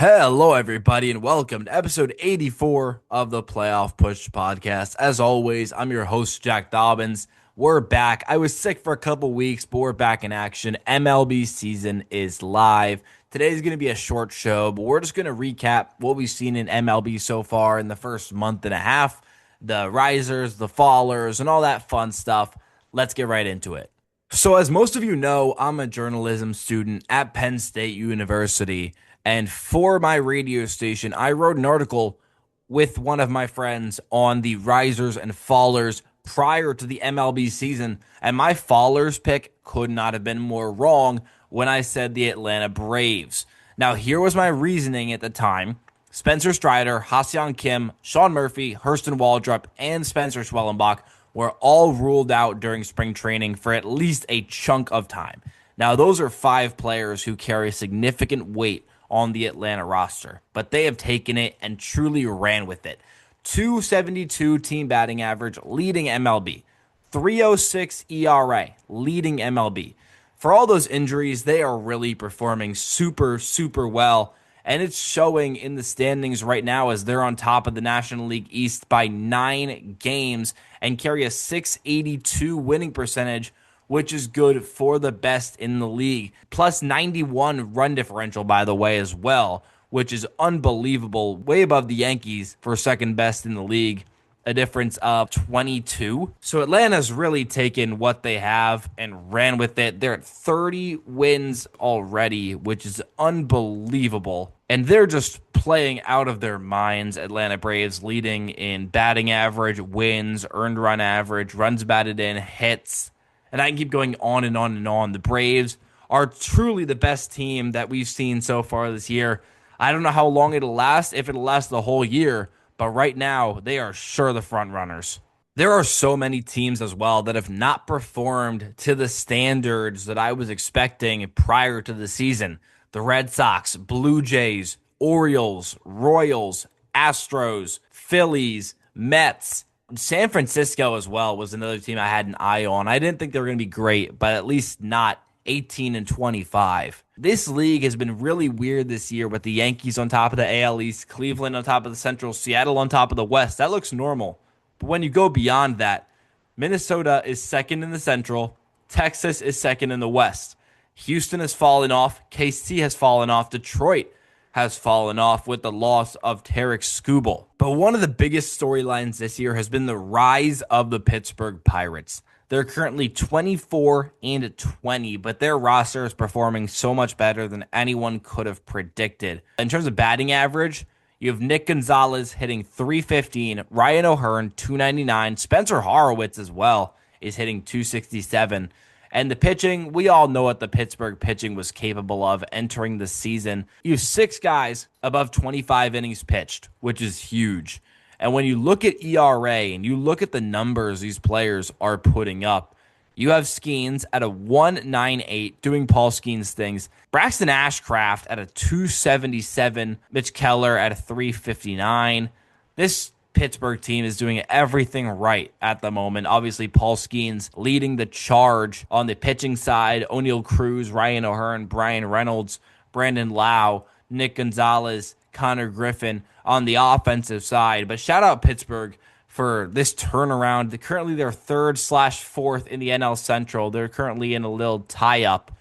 Hello, everybody, and welcome to episode 84 of the Playoff Push podcast. As always, I'm your host, Jack Dobbins. We're back. I was sick for a couple weeks, but we're back in action. MLB season is live. Today's going to be a short show, but we're just going to recap what we've seen in MLB so far in the first month and a half, the risers, the fallers, and all that fun stuff. Let's get right into it. So, as most of you know, I'm a journalism student at Penn State University. And for my radio station, I wrote an article with one of my friends on the risers and fallers prior to the MLB season. And my fallers pick could not have been more wrong when I said the Atlanta Braves. Now, here was my reasoning at the time. Spencer Strider, Ha-Seong Kim, Sean Murphy, Hurston Waldrop, and Spencer Schwellenbach were all ruled out during spring training for at least a chunk of time. Now, those are five players who carry significant weight on the Atlanta roster, but they have taken it and truly ran with it. 272 team batting average, leading MLB. 306 ERA, leading MLB. For all those injuries, they are really performing super well, and it's showing in the standings right now as they're on top of the National League East by 9 games and carry a 682 winning percentage, which is good for the best in the league. Plus 91 run differential, by the way, as well, which is unbelievable. Way above the Yankees for second best in the league, a difference of 22. So Atlanta's really taken what they have and ran with it. They're at 30 wins already, which is unbelievable. And they're just playing out of their minds. Atlanta Braves leading in batting average, wins, earned run average, runs batted in, hits. And I can keep going on and on and on. The Braves are truly the best team that we've seen so far this year. I don't know how long it'll last, if it'll last the whole year, but right now they are sure the front runners. There are so many teams as well that have not performed to the standards that I was expecting prior to the season. The Red Sox, Blue Jays, Orioles, Royals, Astros, Phillies, Mets. San Francisco as well was another team I had an eye on. I didn't think they were going to be great, but at least not 18-25. This league has been really weird this year with the Yankees on top of the AL East, Cleveland on top of the Central, Seattle on top of the West. That looks normal. But when you go beyond that, Minnesota is second in the Central, Texas is second in the West. Houston has fallen off, KC has fallen off, Detroit has fallen off with the loss of Tarek Skubal. But one of the biggest storylines this year has been the rise of the Pittsburgh Pirates. They're currently 24-20, but their roster is performing so much better than anyone could have predicted. In terms of batting average, you have Nick Gonzalez hitting 315, Ryan O'Hearn 299, Spencer Horowitz as well is hitting 267. And the pitching, we all know what the Pittsburgh pitching was capable of entering the season. You have 6 guys above 25 innings pitched, which is huge. And when you look at ERA and you look at the numbers these players are putting up, you have Skeens at a 1.98 doing Paul Skeens things. Braxton Ashcraft at a 277. Mitch Keller at a 359. This Pittsburgh team is doing everything right at the moment. Obviously, Paul Skeens leading the charge on the pitching side. O'Neal Cruz, Ryan O'Hearn, Brian Reynolds, Brandon Lau, Nick Gonzalez, Connor Griffin on the offensive side. But shout out Pittsburgh for this turnaround. Currently, they're 3rd/4th in the NL Central. They're currently in a little tie-up.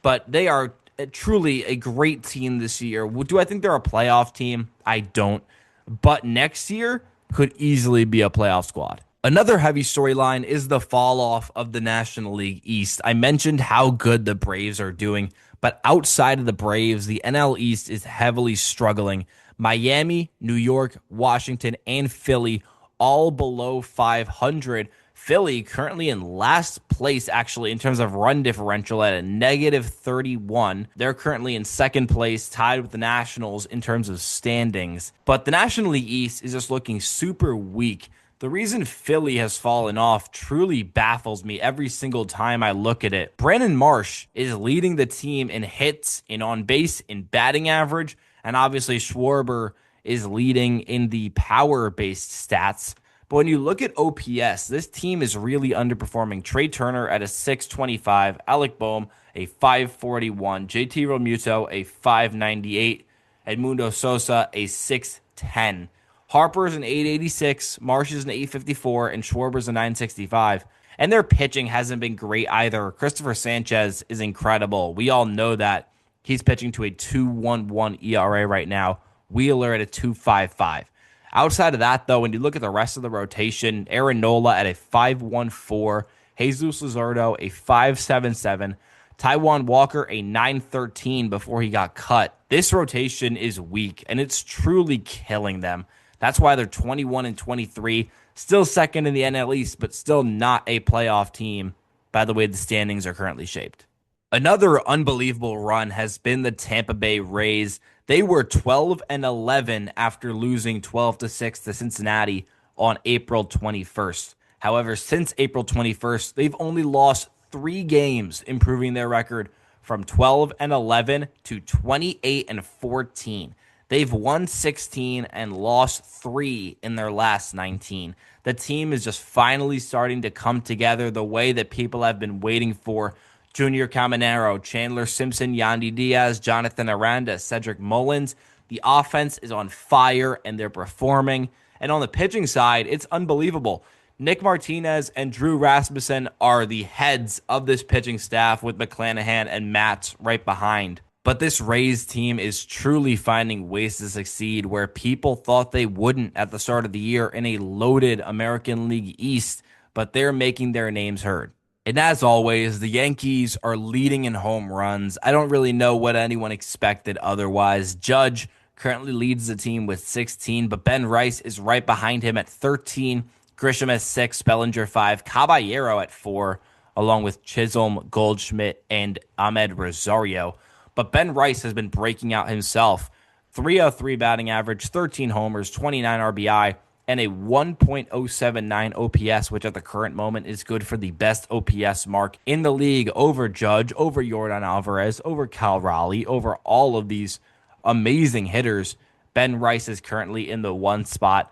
But they are truly a great team this year. Do I think they're a playoff team? I don't. But next year could easily be a playoff squad. Another heavy storyline is the fall off of the National League East. I mentioned how good the Braves are doing, but outside of the Braves, the NL East is heavily struggling. Miami, New York, Washington, and Philly all below 500. Philly currently in last place, actually, in terms of run differential at a -31. They're currently in second place, tied with the Nationals in terms of standings. But the National League East is just looking super weak. The reason Philly has fallen off truly baffles me every single time I look at it. Brandon Marsh is leading the team in hits, in on-base, in batting average, and obviously Schwarber is leading in the power-based stats. But when you look at OPS, this team is really underperforming. Trey Turner at a 625, Alec Boehm a 541, JT Realmuto a 598, Edmundo Sosa a 610. Harper's an 886, Marsh is an 854, and Schwarber's a 965. And their pitching hasn't been great either. Christopher Sanchez is incredible. We all know that. He's pitching to a 2.11 ERA right now. Wheeler at a 2.55. Outside of that, though, when you look at the rest of the rotation, Aaron Nola at a 5.14, Jesus Luzardo a 5.77, Taijuan Walker a 9.13 before he got cut. This rotation is weak, and it's truly killing them. That's why they're 21-23, still second in the NL East, but still not a playoff team by the way the standings are currently shaped. Another unbelievable run has been the Tampa Bay Rays. They were 12-11 after losing 12-6 to Cincinnati on April 21st. However, since April 21st, they've only lost 3 games, improving their record from 12-11 to 28-14. They've won 16 and lost 3 in their last 19. The team is just finally starting to come together the way that people have been waiting for. Junior Caminero, Chandler Simpson, Yandy Diaz, Jonathan Aranda, Cedric Mullins. The offense is on fire and they're performing. And on the pitching side, it's unbelievable. Nick Martinez and Drew Rasmussen are the heads of this pitching staff with McClanahan and Matz right behind. But this Rays team is truly finding ways to succeed where people thought they wouldn't at the start of the year in a loaded American League East, but they're making their names heard. And as always, the Yankees are leading in home runs. I don't really know what anyone expected otherwise. Judge currently leads the team with 16, but Ben Rice is right behind him at 13. Grisham at 6, Bellinger 5, Caballero at 4, along with Chisholm, Goldschmidt, and Ahmed Rosario. But Ben Rice has been breaking out himself. 303 batting average, 13 homers, 29 RBI, and a 1.079 OPS, which at the current moment is good for the best OPS mark in the league over Judge, over Yordan Alvarez, over Cal Raleigh, over all of these amazing hitters. Ben Rice is currently in the 1 spot.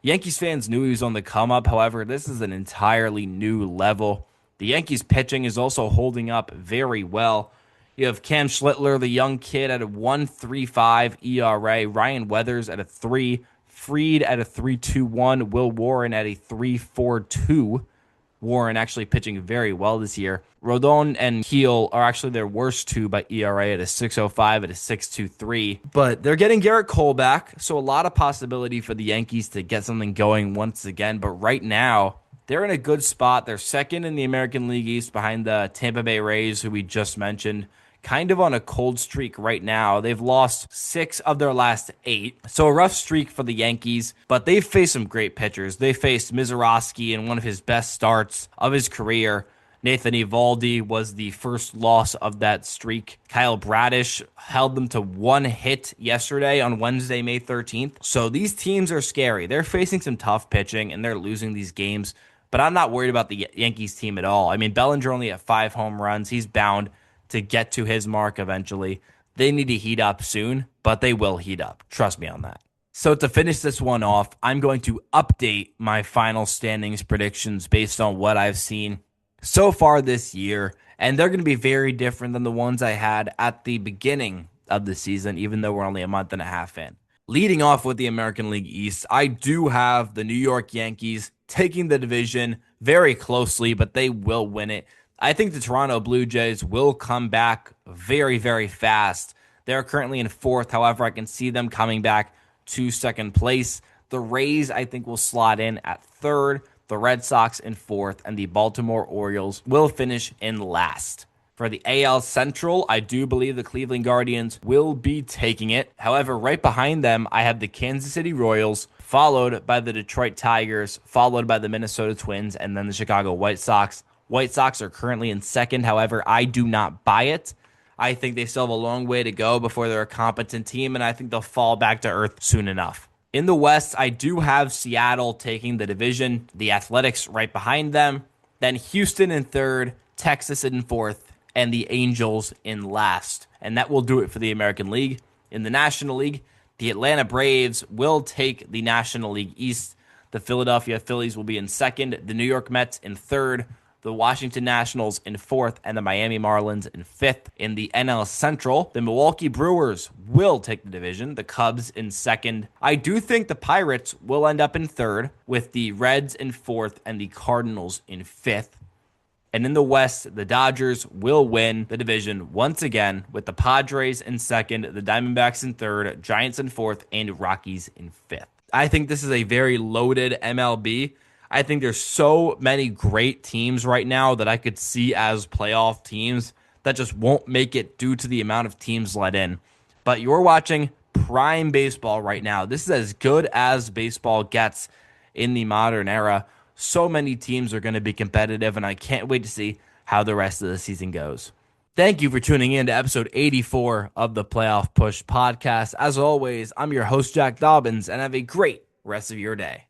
Yankees fans knew he was on the come up. However, this is an entirely new level. The Yankees pitching is also holding up very well. You have Cam Schlittler, the young kid, at a 1.35 ERA. Ryan Weathers at a 3. Fried at a 3.21. Will Warren at a 3.42. Warren actually pitching very well this year. Rodon and Keel are actually their worst 2 by ERA at a 6.05 at a 6.23. But they're getting Garrett Cole back, so a lot of possibility for the Yankees to get something going once again. But right now, they're in a good spot. They're second in the American League East behind the Tampa Bay Rays, who we just mentioned. Kind of on a cold streak right now. They've lost 6 of their last 8. So a rough streak for the Yankees, but they've faced some great pitchers. They faced Mizorowski in one of his best starts of his career. Nathan Eovaldi was the first loss of that streak. Kyle Bradish held them to 1 hit yesterday on Wednesday, May 13th. So these teams are scary. They're facing some tough pitching and they're losing these games, but I'm not worried about the Yankees team at all. I mean, Bellinger only at 5 home runs. He's bound to get to his mark eventually. They need to heat up soon, but they will heat up. Trust me on that. So to finish this one off, I'm going to update my final standings predictions based on what I've seen so far this year, and they're going to be very different than the ones I had at the beginning of the season, even though we're only a month and a half in. Leading off with the American League East, I do have the New York Yankees taking the division very closely, but they will win it. I think the Toronto Blue Jays will come back very, very fast. They're currently in 4th. However, I can see them coming back to 2nd place. The Rays, I think, will slot in at 3rd. The Red Sox in 4th. And the Baltimore Orioles will finish in last. For the AL Central, I do believe the Cleveland Guardians will be taking it. However, right behind them, I have the Kansas City Royals, followed by the Detroit Tigers, followed by the Minnesota Twins, and then the Chicago White Sox. White Sox are currently in 2nd. However, I do not buy it. I think they still have a long way to go before they're a competent team, and I think they'll fall back to earth soon enough. In the West, I do have Seattle taking the division, the Athletics right behind them, then Houston in 3rd, Texas in 4th, and the Angels in last. And that will do it for the American League. In the National League, the Atlanta Braves will take the National League East. The Philadelphia Phillies will be in 2nd, the New York Mets in 3rd, the Washington Nationals in 4th, and the Miami Marlins in 5th. In the NL Central, the Milwaukee Brewers will take the division, the Cubs in 2nd. I do think the Pirates will end up in 3rd, with the Reds in 4th and the Cardinals in 5th. And in the West, the Dodgers will win the division once again, with the Padres in 2nd, the Diamondbacks in 3rd, Giants in 4th, and Rockies in 5th. I think this is a very loaded MLB. I think there's so many great teams right now that I could see as playoff teams that just won't make it due to the amount of teams let in. But you're watching prime baseball right now. This is as good as baseball gets in the modern era. So many teams are going to be competitive, and I can't wait to see how the rest of the season goes. Thank you for tuning in to episode 84 of the Playoff Push podcast. As always, I'm your host, Jack Dobbins, and have a great rest of your day.